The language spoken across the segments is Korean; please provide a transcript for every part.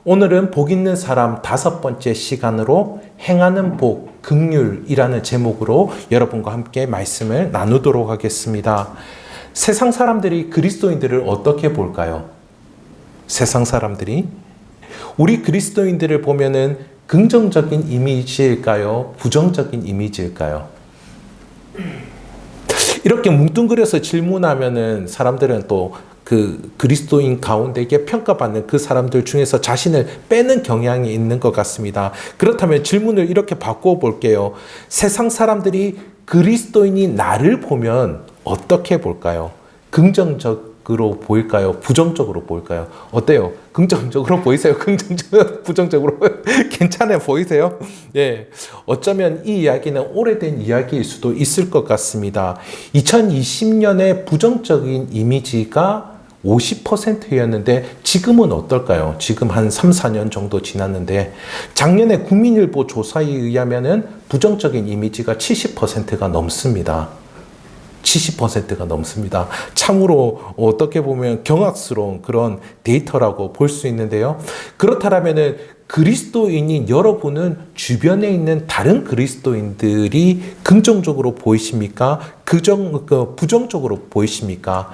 오늘은 복 있는 사람 5번째 시간으로 행하는 복, 긍휼이라는 제목으로 여러분과 함께 말씀을 나누도록 하겠습니다. 세상 사람들이 그리스도인들을 어떻게 볼까요? 세상 사람들이 우리 그리스도인들을 보면은 긍정적인 이미지일까요? 부정적인 이미지일까요? 이렇게 뭉뚱그려서 질문하면은 사람들은 또 그 그리스도인 가운데에 평가받는 그 사람들 중에서 자신을 빼는 경향이 있는 것 같습니다. 그렇다면 질문을 이렇게 바꾸어 볼게요. 세상 사람들이 그리스도인이 나를 보면 어떻게 볼까요? 긍정적으로 보일까요? 부정적으로 보일까요? 어때요? 긍정적으로 보이세요? 부정적으로 괜찮아 보이세요? 예. 어쩌면 이 이야기는 오래된 이야기일 수도 있을 것 같습니다. 2020년에 부정적인 이미지가 50%였는데 지금은 어떨까요? 지금 한 3, 4년 정도 지났는데 작년에 국민일보 조사에 의하면은 부정적인 이미지가 70%가 넘습니다. 70%가 넘습니다. 참으로 어떻게 보면 경악스러운 그런 데이터라고 볼 수 있는데요. 그렇다면은 그리스도인인 여러분은 주변에 있는 다른 그리스도인들이 긍정적으로 보이십니까? 부정적으로 보이십니까?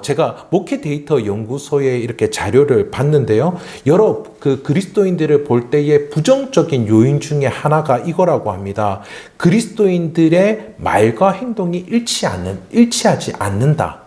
제가 목회 데이터 연구소에 이렇게 자료를 봤는데요. 여러 그리스도인들을 볼 때의 부정적인 요인 중에 하나가 이거라고 합니다. 그리스도인들의 말과 행동이 일치하지 않는다.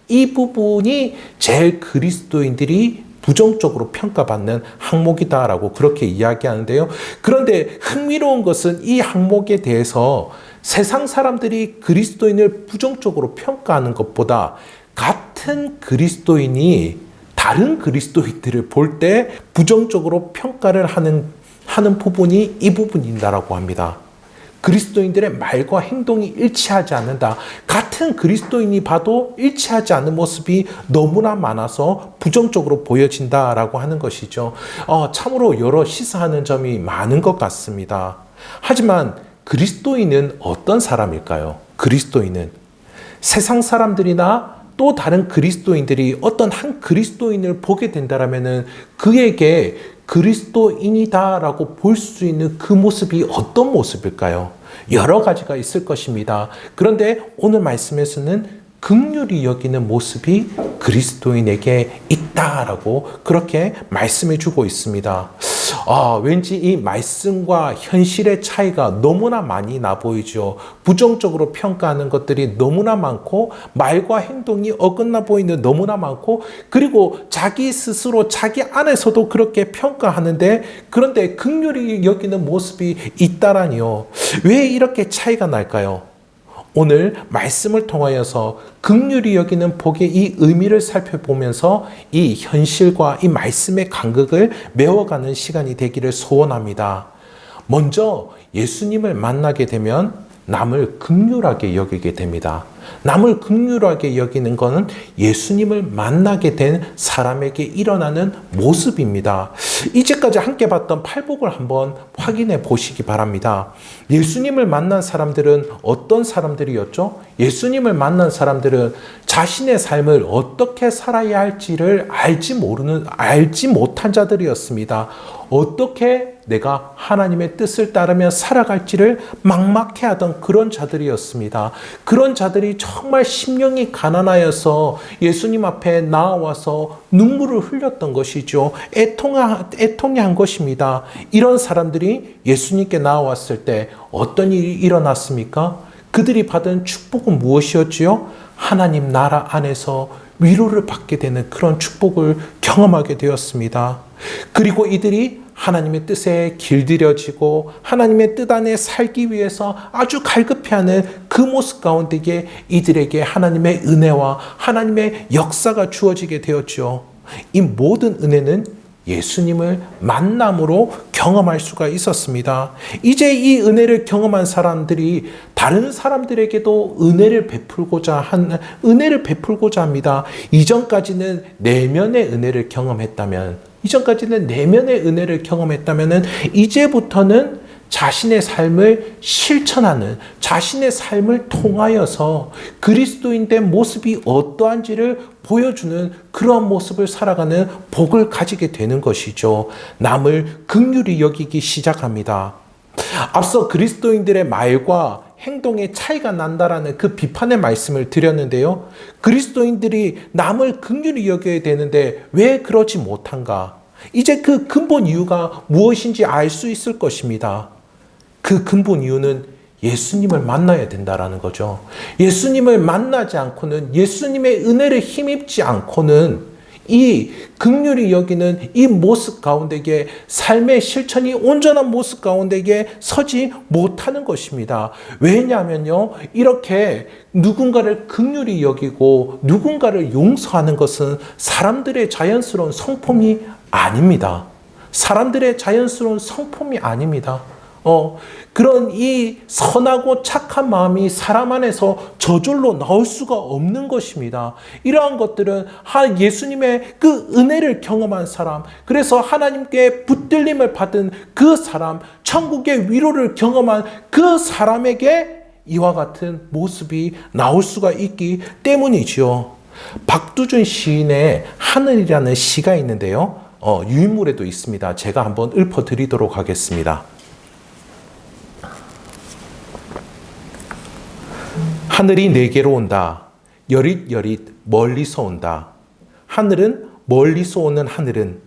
이 부분이 제일 그리스도인들이 부정적으로 평가받는 항목이다라고 그렇게 이야기하는데요. 그런데 흥미로운 것은 이 항목에 대해서 세상 사람들이 그리스도인을 부정적으로 평가하는 것보다 같은 그리스도인이 다른 그리스도인들을 볼 때 부정적으로 평가를 하는 부분이 이 부분이다라고 합니다. 그리스도인들의 말과 행동이 일치하지 않는다. 같은 그리스도인이 봐도 일치하지 않는 모습이 너무나 많아서 부정적으로 보여진다라고 하는 것이죠. 참으로 여러 시사하는 점이 많은 것 같습니다. 하지만 그리스도인은 어떤 사람일까요? 그리스도인은 세상 사람들이나 또 다른 그리스도인들이 어떤 한 그리스도인을 보게 된다면은 그에게 그리스도인이다라고 볼 수 있는 그 모습이 어떤 모습일까요? 여러 가지가 있을 것입니다. 그런데 오늘 말씀에서는 긍휼히 여기는 모습이 그리스도인에게 있다라고 그렇게 말씀해 주고 있습니다. 왠지 이 말씀과 현실의 차이가 너무나 많이 나 보이죠. 부정적으로 평가하는 것들이 너무나 많고 말과 행동이 어긋나 보이는 너무나 많고 그리고 자기 스스로 자기 안에서도 그렇게 평가하는데 그런데 긍휼히 여기는 모습이 있다라니요. 왜 이렇게 차이가 날까요? 오늘 말씀을 통하여서 긍휼히 여기는 복의 이 의미를 살펴보면서 이 현실과 이 말씀의 간극을 메워가는 시간이 되기를 소원합니다. 먼저 예수님을 만나게 되면 남을 긍휼하게 여기게 됩니다. 남을 긍휼하게 여기는 것은 예수님을 만나게 된 사람에게 일어나는 모습입니다. 이제까지 함께 봤던 팔복을 한번 확인해 보시기 바랍니다. 예수님을 만난 사람들은 어떤 사람들이었죠? 예수님을 만난 사람들은 자신의 삶을 어떻게 살아야 할지를 알지 못한 자들이었습니다. 어떻게 내가 하나님의 뜻을 따르며 살아갈지를 막막해하던 그런 자들이었습니다. 그런 자들이 정말 심령이 가난하여서 예수님 앞에 나와서 눈물을 흘렸던 것이죠. 애통한 것입니다. 이런 사람들이 예수님께 나왔을 때 어떤 일이 일어났습니까? 그들이 받은 축복은 무엇이었지요? 하나님 나라 안에서 위로를 받게 되는 그런 축복을 경험하게 되었습니다. 그리고 이들이 하나님의 뜻에 길들여지고 하나님의 뜻 안에 살기 위해서 아주 갈급해하는 그 모습 가운데에 이들에게 하나님의 은혜와 하나님의 역사가 주어지게 되었죠. 이 모든 은혜는 예수님을 만남으로 경험할 수가 있었습니다. 이제 이 은혜를 경험한 사람들이 다른 사람들에게도 은혜를 베풀고자 합니다. 이전까지는 내면의 은혜를 경험했다면 이제부터는 자신의 삶을 실천하는, 자신의 삶을 통하여서 그리스도인된 모습이 어떠한지를 보여주는 그러한 모습을 살아가는 복을 가지게 되는 것이죠. 남을 긍휼히 여기기 시작합니다. 앞서 그리스도인들의 말과 행동에 차이가 난다라는 그 비판의 말씀을 드렸는데요. 그리스도인들이 남을 긍휼히 여겨야 되는데 왜 그러지 못한가? 이제 그 근본 이유가 무엇인지 알 수 있을 것입니다. 그 근본 이유는 예수님을 만나야 된다라는 거죠. 예수님을 만나지 않고는, 예수님의 은혜를 힘입지 않고는 이 긍휼히 여기는 이 모습 가운데에, 삶의 실천이 온전한 모습 가운데에 서지 못하는 것입니다. 왜냐하면요, 이렇게 누군가를 긍휼히 여기고 누군가를 용서하는 것은 사람들의 자연스러운 성품이 아닙니다. 사람들의 자연스러운 성품이 아닙니다. 그런 이 선하고 착한 마음이 사람 안에서 저절로 나올 수가 없는 것입니다. 이러한 것들은 예수님의 그 은혜를 경험한 사람, 그래서 하나님께 붙들림을 받은 그 사람, 천국의 위로를 경험한 그 사람에게 이와 같은 모습이 나올 수가 있기 때문이지요. 박두준 시인의 하늘이라는 시가 있는데요. 유인물에도 있습니다. 제가 한번 읊어드리도록 하겠습니다. 하늘이 내게로 온다. 여릿여릿 멀리서 온다. 하늘은 멀리서 오는 하늘은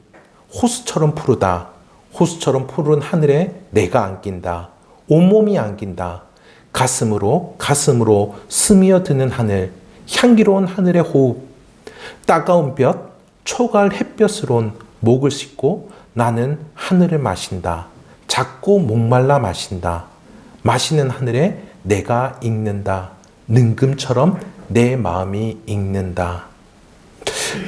호수처럼 푸르다. 호수처럼 푸른 하늘에 내가 안긴다. 온몸이 안긴다. 가슴으로 스며드는 하늘, 향기로운 하늘의 호흡. 따가운 볕, 초가을 햇볕으론 목을 씻고 나는 하늘을 마신다. 작고 목말라 마신다. 마시는 하늘에 내가 익는다. 능금처럼 내 마음이 익는다.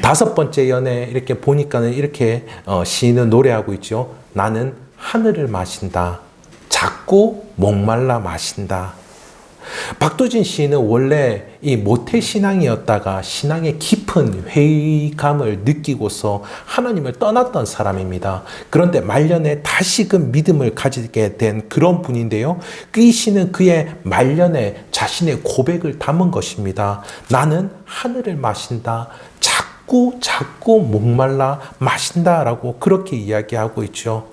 다섯 번째 연애 이렇게 보니까는 이렇게 시인은 노래하고 있죠. 나는 하늘을 마신다. 작고 목말라 마신다. 박두진 시인은 원래 이 모태신앙이었다가 신앙의 깊은 회의감을 느끼고서 하나님을 떠났던 사람입니다. 그런데 말년에 다시금 믿음을 가지게 된 그런 분인데요. 이 시는 그의 말년에 자신의 고백을 담은 것입니다. 나는 하늘을 마신다. 자꾸 목말라 마신다라고 그렇게 이야기하고 있죠.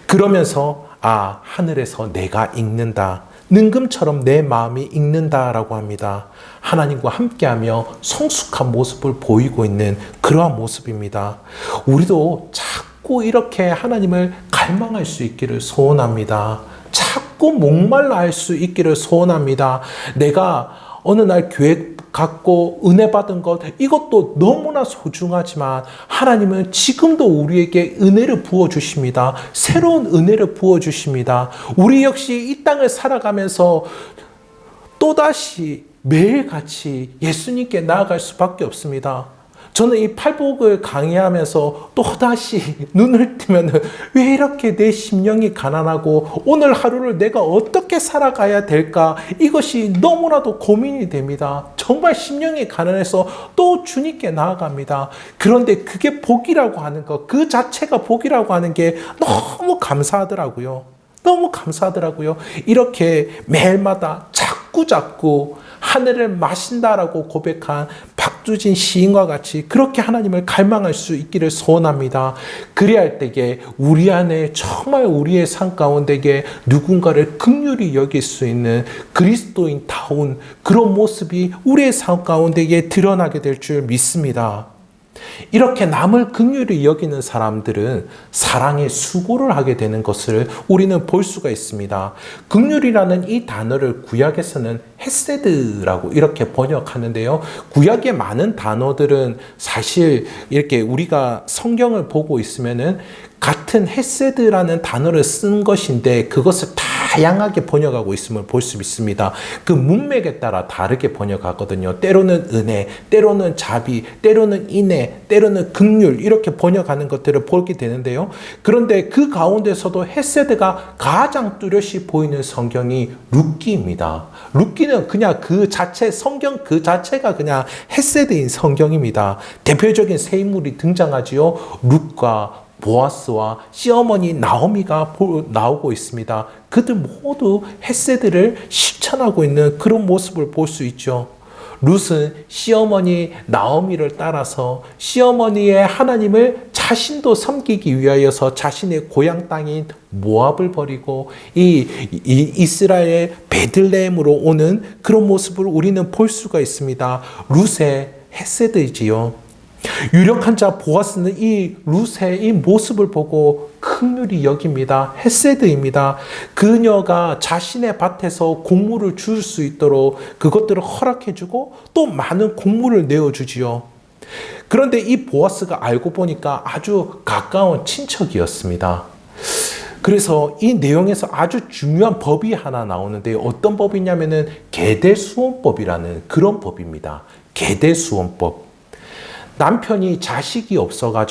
그러면서 하늘에서 내가 읽는다. 능금처럼 내 마음이 익는다라고 합니다. 하나님과 함께하며 성숙한 모습을 보이고 있는 그러한 모습입니다. 우리도 자꾸 이렇게 하나님을 갈망할 수 있기를 소원합니다. 자꾸 목말라 할 수 있기를 소원합니다. 내가 어느 날 교회 갖고 은혜 받은 것, 이것도 너무나 소중하지만 하나님은 지금도 우리에게 은혜를 부어주십니다. 새로운 은혜를 부어주십니다. 우리 역시 이 땅을 살아가면서 또다시 매일같이 예수님께 나아갈 수밖에 없습니다. 저는 이 팔복을 강의하면서 또다시 눈을 뜨면 왜 이렇게 내 심령이 가난하고 오늘 하루를 내가 어떻게 살아가야 될까, 이것이 너무나도 고민이 됩니다. 정말 심령이 가난해서 또 주님께 나아갑니다. 그런데 그게 복이라고 하는 것, 그 자체가 복이라고 하는 게 너무 감사하더라고요. 너무 감사하더라고요. 이렇게 매일마다 자꾸 하늘을 마신다라고 고백한 박두진 시인과 같이 그렇게 하나님을 갈망할 수 있기를 소원합니다. 그리할 때에 우리 안에 정말 우리의 삶 가운데에 누군가를 긍휼히 여길 수 있는 그리스도인다운 그런 모습이 우리의 삶 가운데에 드러나게 될 줄 믿습니다. 이렇게 남을 긍휼히 여기는 사람들은 사랑의 수고를 하게 되는 것을 우리는 볼 수가 있습니다. 긍휼이라는 이 단어를 구약에서는 헤세드라고 이렇게 번역하는데요. 구약의 많은 단어들은 사실 이렇게 우리가 성경을 보고 있으면은 같은 헤세드라는 단어를 쓴 것인데 그것을 다양하게 번역하고 있음을 볼 수 있습니다. 그 문맥에 따라 다르게 번역하거든요. 때로는 은혜, 때로는 자비, 때로는 인애, 때로는 긍휼, 이렇게 번역하는 것들을 보게 되는데요. 그런데 그 가운데서도 헤세드가 가장 뚜렷이 보이는 성경이 룻기입니다. 룻기는 그냥 그 자체, 성경 그 자체가 그냥 헤세드인 성경입니다. 대표적인 세 인물이 등장하지요. 룻과 보아스와 시어머니 나오미가 나오고 있습니다. 그들 모두 헤세드를 실천하고 있는 그런 모습을 볼 수 있죠. 룻은 시어머니 나오미를 따라서 시어머니의 하나님을 자신도 섬기기 위하여서 자신의 고향 땅인 모압을 버리고 이 이스라엘 베들레헴으로 오는 그런 모습을 우리는 볼 수가 있습니다. 룻의 헤세드이지요. 유력한 자 보아스는 이 룻의 이 모습을 보고 긍휼히 여깁니다. 헤세드입니다. 그녀가 자신의 밭에서 곡물을 줄 수 있도록 그것들을 허락해주고 또 많은 곡물을 내어주지요. 그런데 이 보아스가 알고 보니까 아주 가까운 친척이었습니다. 그래서 이 내용에서 아주 중요한 법이 하나 나오는데 어떤 법이냐면은 계대수원법이라는 그런 법입니다. 계대수원법. 남편이 자식이 없어서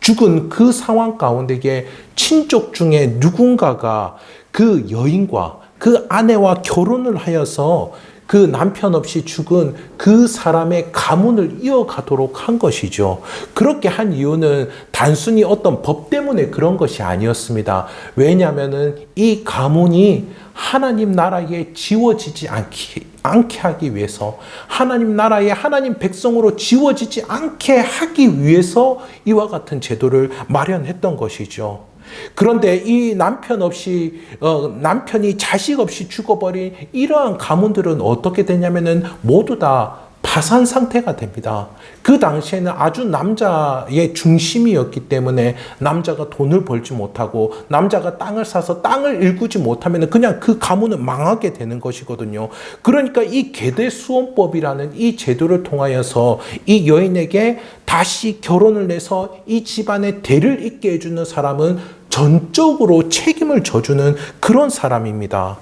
죽은 그 상황 가운데에 친족 중에 누군가가 그 여인과 그 아내와 결혼을 하여서 그 남편 없이 죽은 그 사람의 가문을 이어가도록 한 것이죠. 그렇게 한 이유는 단순히 어떤 법 때문에 그런 것이 아니었습니다. 왜냐하면은 이 가문이 하나님 나라에 지워지지 않게 하기 위해서, 하나님 나라에 하나님 백성으로 지워지지 않게 하기 위해서 이와 같은 제도를 마련했던 것이죠. 그런데 이 남편이 자식 없이 죽어버린 이러한 가문들은 어떻게 되냐면은 모두 다 파산 상태가 됩니다. 그 당시에는 아주 남자의 중심이었기 때문에 남자가 돈을 벌지 못하고 남자가 땅을 사서 땅을 일구지 못하면 그냥 그 가문은 망하게 되는 것이거든요. 그러니까 이 계대수원법이라는 이 제도를 통하여서 이 여인에게 다시 결혼을 해서 이 집안의 대를 잇게 해주는 사람은 전적으로 책임을 져주는 그런 사람입니다.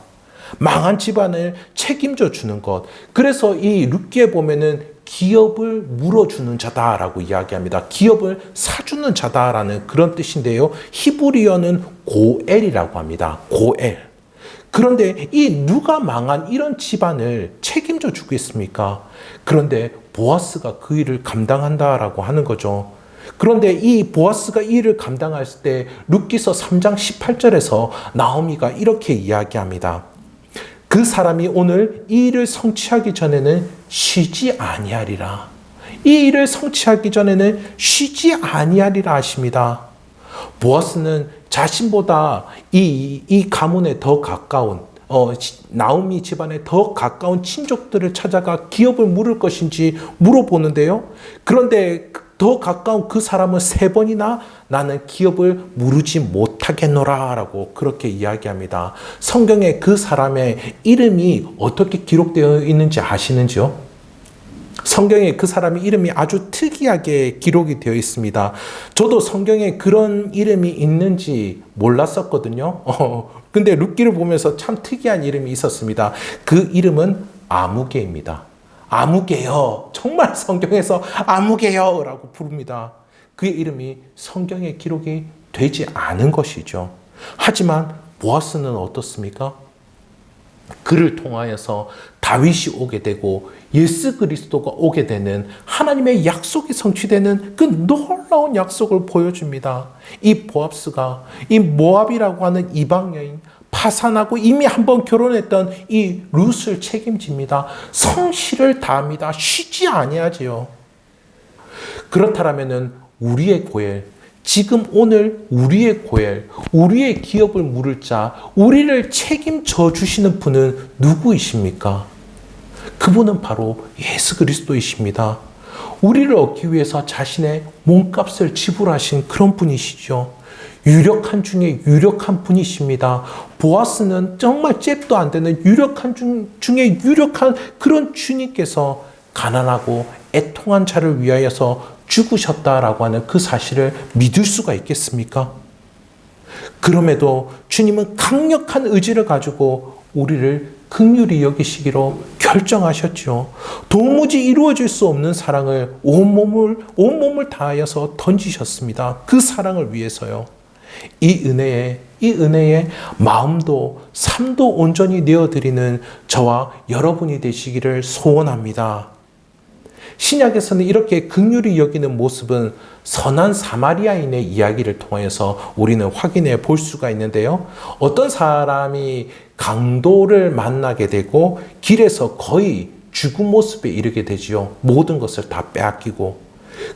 망한 집안을 책임져 주는 것. 그래서 이 룻기에 보면은 기업을 물어주는 자다라고 이야기합니다. 기업을 사주는 자다라는 그런 뜻인데요. 히브리어는 고엘이라고 합니다. 고엘. 그런데 이 누가 망한 이런 집안을 책임져 주겠습니까? 그런데 보아스가 그 일을 감당한다라고 하는 거죠. 그런데 이 보아스가 이 일을 감당했을 때 룻기서 3장 18절에서 나오미가 이렇게 이야기합니다. 그 사람이 오늘 이 일을 성취하기 전에는 쉬지 아니하리라. 이 일을 성취하기 전에는 쉬지 아니하리라 하십니다. 보아스는 자신보다 이 가문에 더 가까운 나오미 집안에 더 가까운 친족들을 찾아가 기업을 물을 것인지 물어보는데요. 그런데 더 가까운 그 사람은 3번이나 나는 기업을 물으지 못하겠노라 라고 그렇게 이야기합니다. 성경에 그 사람의 이름이 어떻게 기록되어 있는지 아시는지요? 성경에 그 사람의 이름이 아주 특이하게 기록이 되어 있습니다. 저도 성경에 그런 이름이 있는지 몰랐었거든요. 근데 룻기를 보면서 참 특이한 이름이 있었습니다. 그 이름은 아무개입니다. 아무개요. 정말 성경에서 아무개요 라고 부릅니다. 그의 이름이 성경에 기록이 되지 않은 것이죠. 하지만 보아스는 어떻습니까? 그를 통하여서 다윗이 오게 되고 예수 그리스도가 오게 되는 하나님의 약속이 성취되는 그 놀라운 약속을 보여줍니다. 이 보아스가 이 모압이라고 하는 이방 여인, 파산하고 이미 한번 결혼했던 이 룻을 책임집니다. 성실을 다합니다. 쉬지 아니하지요. 그렇다면은 우리의 고엘, 지금 오늘 우리의 고엘, 우리의 기업을 물을 자, 우리를 책임져 주시는 분은 누구이십니까? 그분은 바로 예수 그리스도이십니다. 우리를 얻기 위해서 자신의 몸값을 지불하신 그런 분이시죠. 유력한 중에 유력한 분이십니다. 보아스는 정말 잽도 안 되는 유력한 중에 유력한 그런 주님께서 가난하고 애통한 자를 위하여서 죽으셨다라고 하는 그 사실을 믿을 수가 있겠습니까? 그럼에도 주님은 강력한 의지를 가지고 우리를 긍휼히 여기시기로 결정하셨죠. 도무지 이루어질 수 없는 사랑을 온몸을 다하여서 던지셨습니다. 그 사랑을 위해서요. 이 은혜에 마음도 삶도 온전히 내어드리는 저와 여러분이 되시기를 소원합니다. 신약에서는 이렇게 긍휼히 여기는 모습은 선한 사마리아인의 이야기를 통해서 우리는 확인해 볼 수가 있는데요. 어떤 사람이 강도를 만나게 되고 길에서 거의 죽은 모습에 이르게 되지요. 모든 것을 다 빼앗기고.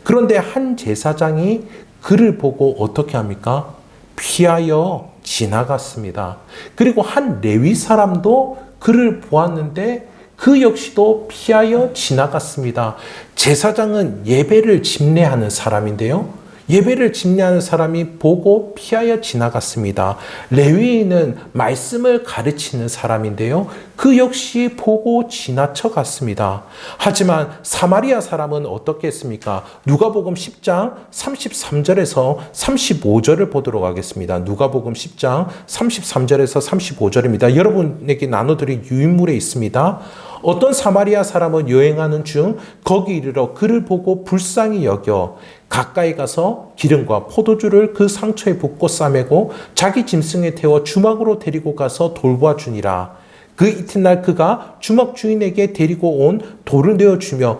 그런데 한 제사장이 그를 보고 어떻게 합니까? 피하여 지나갔습니다. 그리고 한 레위 사람도 그를 보았는데 그 역시도 피하여 지나갔습니다. 제사장은 예배를 집례하는 사람인데요. 예배를 집례하는 사람이 보고 피하여 지나갔습니다. 레위인은 말씀을 가르치는 사람인데요. 그 역시 보고 지나쳐 갔습니다. 하지만 사마리아 사람은 어떻게 했습니까? 누가복음 10장 33절에서 35절을 보도록 하겠습니다. 누가복음 10장 33절에서 35절입니다. 여러분에게 나눠드릴 유인물에 있습니다. 어떤 사마리아 사람은 여행하는 중 거기 이르러 그를 보고 불쌍히 여겨 가까이 가서 기름과 포도주를 그 상처에 붓고 싸매고 자기 짐승에 태워 주막으로 데리고 가서 돌보아 주니라. 그 이튿날 그가 주막 주인에게 데리고 온 돌을 내어주며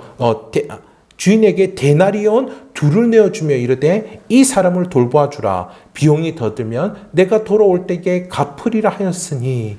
주인에게 데나리온 둘을 내어주며 이르되 이 사람을 돌보아 주라. 비용이 더 들면 내가 돌아올 때에 갚으리라 하였으니.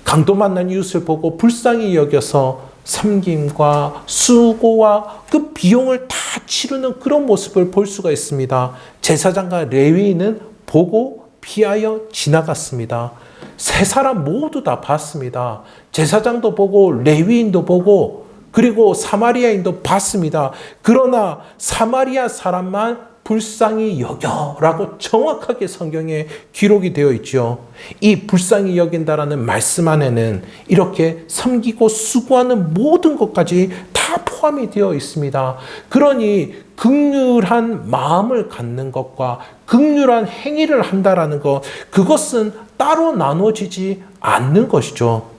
강도 만난 이웃을 보고 불쌍히 여겨서 섬김과 수고와 그 비용을 다 치르는 그런 모습을 볼 수가 있습니다. 제사장과 레위인은 보고 피하여 지나갔습니다. 세 사람 모두 다 봤습니다. 제사장도 보고 레위인도 보고 그리고 사마리아인도 봤습니다. 그러나 사마리아 사람만 불쌍히 여겨라고 정확하게 성경에 기록이 되어 있죠. 이 불쌍히 여긴다라는 말씀 안에는 이렇게 섬기고 수고하는 모든 것까지 다 포함이 되어 있습니다. 그러니 긍휼한 마음을 갖는 것과 긍휼한 행위를 한다라는 것, 그것은 따로 나눠지지 않는 것이죠.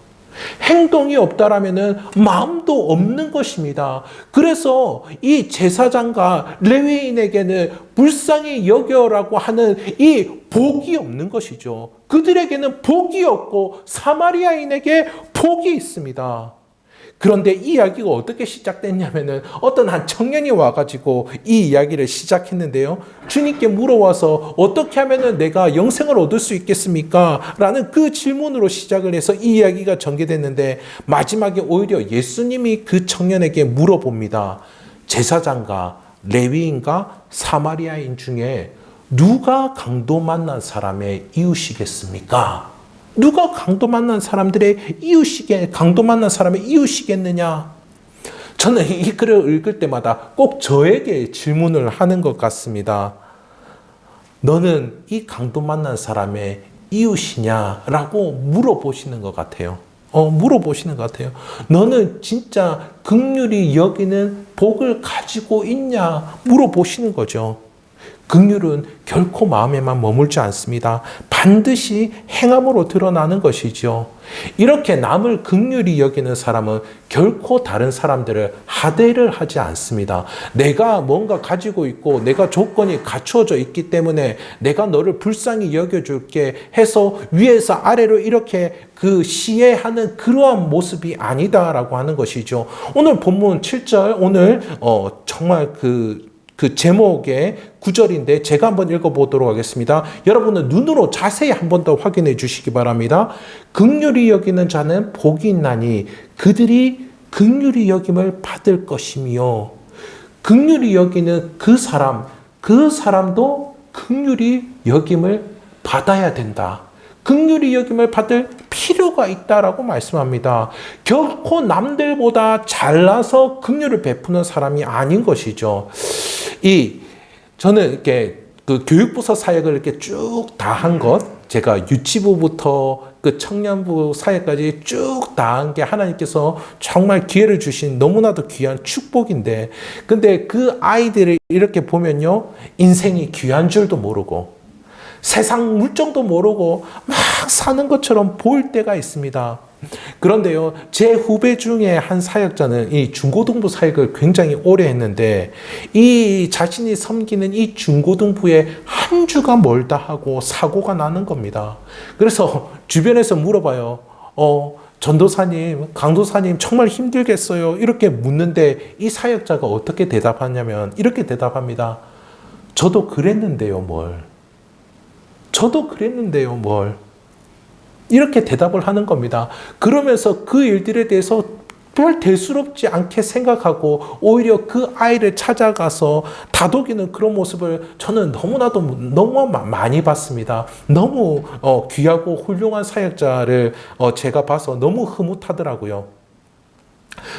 행동이 없다라면은 마음도 없는 것입니다. 그래서 이 제사장과 레위인에게는 불쌍히 여겨라고 하는 이 복이 없는 것이죠. 그들에게는 복이 없고 사마리아인에게 복이 있습니다. 그런데 이 이야기가 어떻게 시작됐냐면은 어떤 한 청년이 와가지고 이 이야기를 시작했는데요. 주님께 물어와서 어떻게 하면은 내가 영생을 얻을 수 있겠습니까? 라는 그 질문으로 시작을 해서 이 이야기가 전개됐는데 마지막에 오히려 예수님이 그 청년에게 물어봅니다. 제사장과 레위인과 사마리아인 중에 누가 강도 만난 사람의 이웃이겠습니까? 누가 강도 만난 사람들의 강도 만난 사람의 이웃이겠느냐? 저는 이 글을 읽을 때마다 꼭 저에게 질문을 하는 것 같습니다. 너는 이 강도 만난 사람의 이웃이냐라고 물어보시는 것 같아요. 물어보시는 것 같아요. 너는 진짜 긍휼히 여기는 복을 가지고 있냐? 물어보시는 거죠. 긍휼은 결코 마음에만 머물지 않습니다. 반드시 행함으로 드러나는 것이죠. 이렇게 남을 긍휼히 여기는 사람은 결코 다른 사람들을 하대를 하지 않습니다. 내가 뭔가 가지고 있고 내가 조건이 갖추어져 있기 때문에 내가 너를 불쌍히 여겨줄게 해서 위에서 아래로 이렇게 그 시해하는 그러한 모습이 아니다라고 하는 것이죠. 오늘 본문 7절 오늘 정말 그 제목의 구절인데 제가 한번 읽어보도록 하겠습니다. 여러분은 눈으로 자세히 한 번 더 확인해 주시기 바랍니다. 긍휼히 여기는 자는 복이 있나니 그들이 긍휼히 여김을 받을 것이며 긍휼히 여기는 그 사람도 긍휼히 여김을 받아야 된다. 긍휼히 여김을 받을 필요가 있다라고 말씀합니다. 결코 남들보다 잘나서 긍휼을 베푸는 사람이 아닌 것이죠. 저는 이렇게 그 교육부서 사역을 이렇게 쭉 다 한 것, 제가 유치부부터 그 청년부 사역까지 쭉 다 한 게 하나님께서 정말 기회를 주신 너무나도 귀한 축복인데, 근데 그 아이들을 이렇게 보면요, 인생이 귀한 줄도 모르고, 세상 물정도 모르고 막 사는 것처럼 보일 때가 있습니다. 그런데요, 제 후배 중에 한 사역자는 이 중고등부 사역을 굉장히 오래 했는데 이 자신이 섬기는 이 중고등부에 한 주가 멀다 하고 사고가 나는 겁니다. 그래서 주변에서 물어봐요. 전도사님, 강도사님 정말 힘들겠어요. 이렇게 묻는데 이 사역자가 어떻게 대답하냐면 이렇게 대답합니다. 저도 그랬는데요, 뭘. 저도 그랬는데요, 뭘. 이렇게 대답을 하는 겁니다. 그러면서 그 일들에 대해서 별 대수롭지 않게 생각하고 오히려 그 아이를 찾아가서 다독이는 그런 모습을 저는 너무나도 너무 많이 봤습니다. 너무 귀하고 훌륭한 사역자를 제가 봐서 너무 흐뭇하더라고요.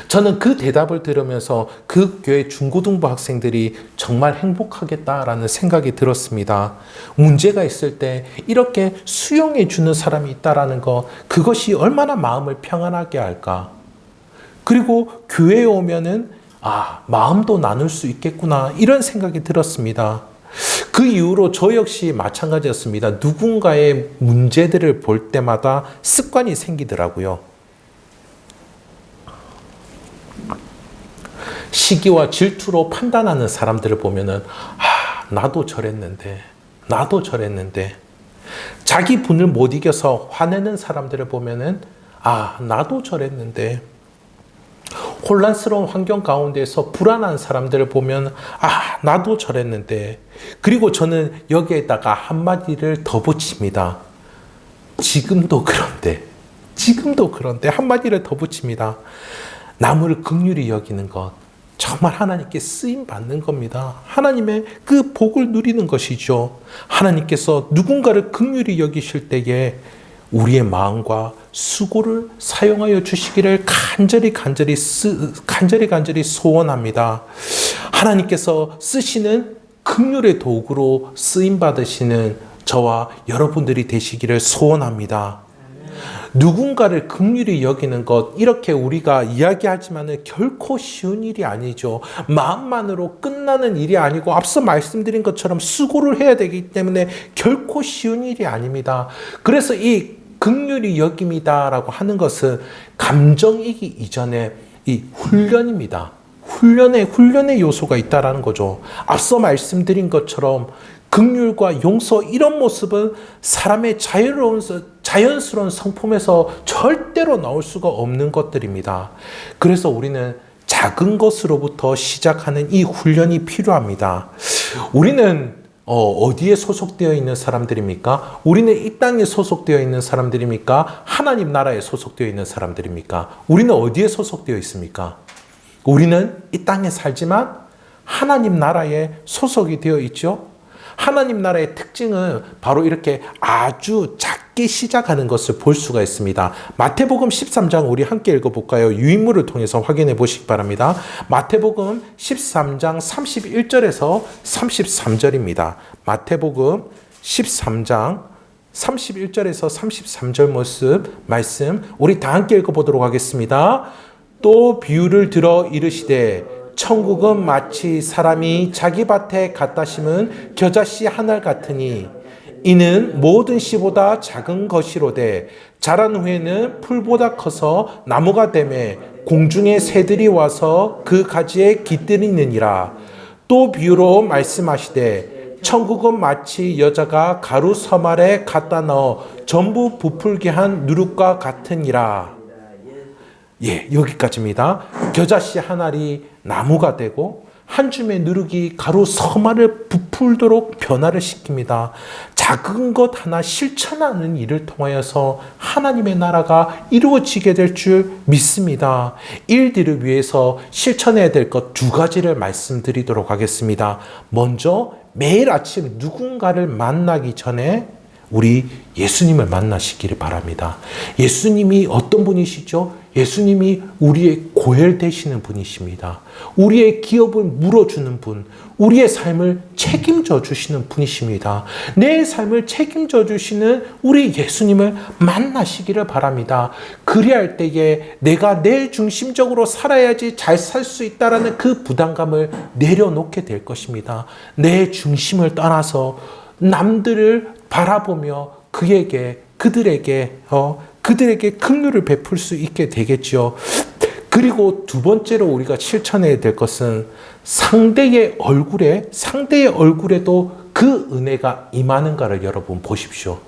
저는 그 대답을 들으면서 그 교회 중고등부 학생들이 정말 행복하겠다라는 생각이 들었습니다. 문제가 있을 때 이렇게 수용해 주는 사람이 있다라는 거, 그것이 얼마나 마음을 평안하게 할까? 그리고 교회에 오면은 마음도 나눌 수 있겠구나 이런 생각이 들었습니다. 그 이후로 저 역시 마찬가지였습니다. 누군가의 문제들을 볼 때마다 습관이 생기더라고요. 시기와 질투로 판단하는 사람들을 보면은 나도 저랬는데 자기 분을 못 이겨서 화내는 사람들을 보면은 나도 저랬는데, 혼란스러운 환경 가운데서 불안한 사람들을 보면 나도 저랬는데, 그리고 저는 여기에다가 한마디를 더 붙입니다. 지금도 그런데 한마디를 더 붙입니다. 남을 긍휼히 여기는 것, 정말 하나님께 쓰임 받는 겁니다. 하나님의 그 복을 누리는 것이죠. 하나님께서 누군가를 긍휼히 여기실 때에 우리의 마음과 수고를 사용하여 주시기를 간절히 소원합니다. 하나님께서 쓰시는 긍휼의 도구로 쓰임 받으시는 저와 여러분들이 되시기를 소원합니다. 누군가를 긍휼히 여기는 것, 이렇게 우리가 이야기하지만은 결코 쉬운 일이 아니죠. 마음만으로 끝나는 일이 아니고 앞서 말씀드린 것처럼 수고를 해야 되기 때문에 결코 쉬운 일이 아닙니다. 그래서 이 긍휼히 여김이다라고 하는 것은 감정이기 이전에 이 훈련입니다. 훈련의 요소가 있다라는 거죠. 앞서 말씀드린 것처럼 긍휼과 용서, 이런 모습은 사람의 자연스러운 성품에서 절대로 나올 수가 없는 것들입니다. 그래서 우리는 작은 것으로부터 시작하는 이 훈련이 필요합니다. 우리는 어디에 소속되어 있는 사람들입니까? 우리는 이 땅에 소속되어 있는 사람들입니까? 하나님 나라에 소속되어 있는 사람들입니까? 우리는 어디에 소속되어 있습니까? 우리는 이 땅에 살지만 하나님 나라에 소속이 되어 있죠. 하나님 나라의 특징은 바로 이렇게 아주 작게 시작하는 것을 볼 수가 있습니다. 마태복음 13장 우리 함께 읽어볼까요? 유인물을 통해서 확인해 보시기 바랍니다. 마태복음 13장 31절에서 33절입니다. 마태복음 13장 31절에서 33절 말씀 우리 다 함께 읽어보도록 하겠습니다. 또 비유를 들어 이르시되 천국은 마치 사람이 자기 밭에 갖다 심은 겨자씨 하나 같으니 이는 모든 씨보다 작은 것이로되 자란 후에는 풀보다 커서 나무가 되매 공중의 새들이 와서 그 가지에 깃들이느니라. 또 비유로 말씀하시되 천국은 마치 여자가 가루 서말에 갖다 넣어 전부 부풀게 한 누룩과 같으니라. 여기까지입니다. 겨자씨 한 알이 나무가 되고 한 줌의 누룩이 가루 서말을 부풀도록 변화를 시킵니다. 작은 것 하나 실천하는 일을 통하여서 하나님의 나라가 이루어지게 될 줄 믿습니다. 일들을 위해서 실천해야 될 것 두 가지를 말씀드리도록 하겠습니다. 먼저 매일 아침 누군가를 만나기 전에 우리 예수님을 만나시기를 바랍니다. 예수님이 어떤 분이시죠? 예수님이 우리의 고엘 되시는 분이십니다. 우리의 기업을 물어주는 분, 우리의 삶을 책임져 주시는 분이십니다. 내 삶을 책임져 주시는 우리 예수님을 만나시기를 바랍니다. 그리할 때에 내가 내 중심적으로 살아야지 잘 살 수 있다라는 그 부담감을 내려놓게 될 것입니다. 내 중심을 떠나서 남들을 바라보며 그들에게 긍휼을 베풀 수 있게 되겠죠. 그리고 두 번째로 우리가 실천해야 될 것은 상대의 얼굴에도 그 은혜가 임하는가를 여러분 보십시오.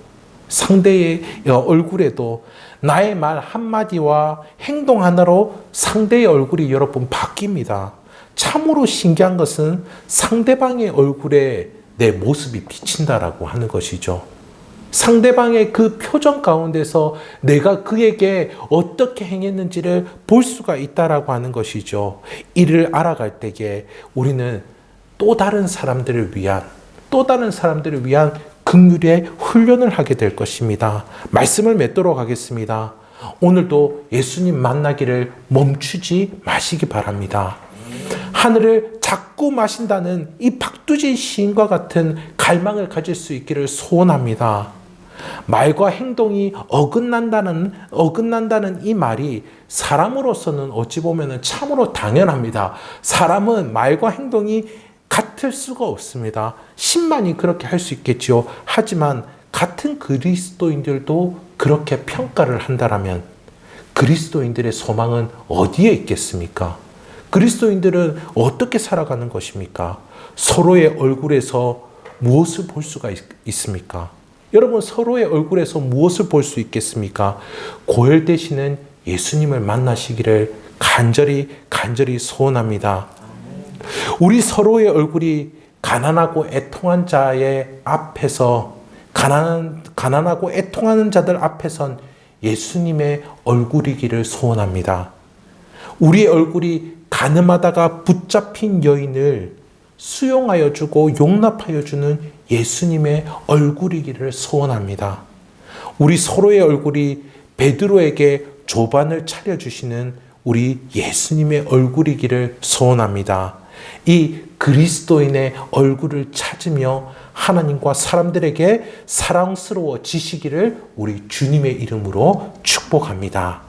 상대의 얼굴에도 나의 말 한마디와 행동 하나로 상대의 얼굴이 여러분 바뀝니다. 참으로 신기한 것은 상대방의 얼굴에 내 모습이 비친다라고 하는 것이죠. 상대방의 그 표정 가운데서 내가 그에게 어떻게 행했는지를 볼 수가 있다라고 하는 것이죠. 이를 알아갈 때에 우리는 또 다른 사람들을 위한 긍휼의 훈련을 하게 될 것입니다. 말씀을 맺도록 하겠습니다. 오늘도 예수님 만나기를 멈추지 마시기 바랍니다. 하늘을 자꾸 마신다는 이 박두진 시인과 같은 갈망을 가질 수 있기를 소원합니다. 말과 행동이 어긋난다는 이 말이 사람으로서는 어찌 보면 참으로 당연합니다. 사람은 말과 행동이 같을 수가 없습니다. 신만이 그렇게 할 수 있겠지요. 하지만 같은 그리스도인들도 그렇게 평가를 한다라면 그리스도인들의 소망은 어디에 있겠습니까? 그리스도인들은 어떻게 살아가는 것입니까? 서로의 얼굴에서 무엇을 볼 수가 있습니까? 여러분, 서로의 얼굴에서 무엇을 볼 수 있겠습니까? 고혈되시는 예수님을 만나시기를 간절히 소원합니다. 우리 서로의 얼굴이 가난하고 애통한 자의 앞에서 가난하고 애통하는 자들 앞에선 예수님의 얼굴이기를 소원합니다. 우리의 얼굴이 가늠하다가 붙잡힌 여인을 수용하여 주고 용납하여 주는 예수님의 얼굴이기를 소원합니다. 우리 서로의 얼굴이 베드로에게 조반을 차려주시는 우리 예수님의 얼굴이기를 소원합니다. 이 그리스도인의 얼굴을 찾으며 하나님과 사람들에게 사랑스러워지시기를 우리 주님의 이름으로 축복합니다.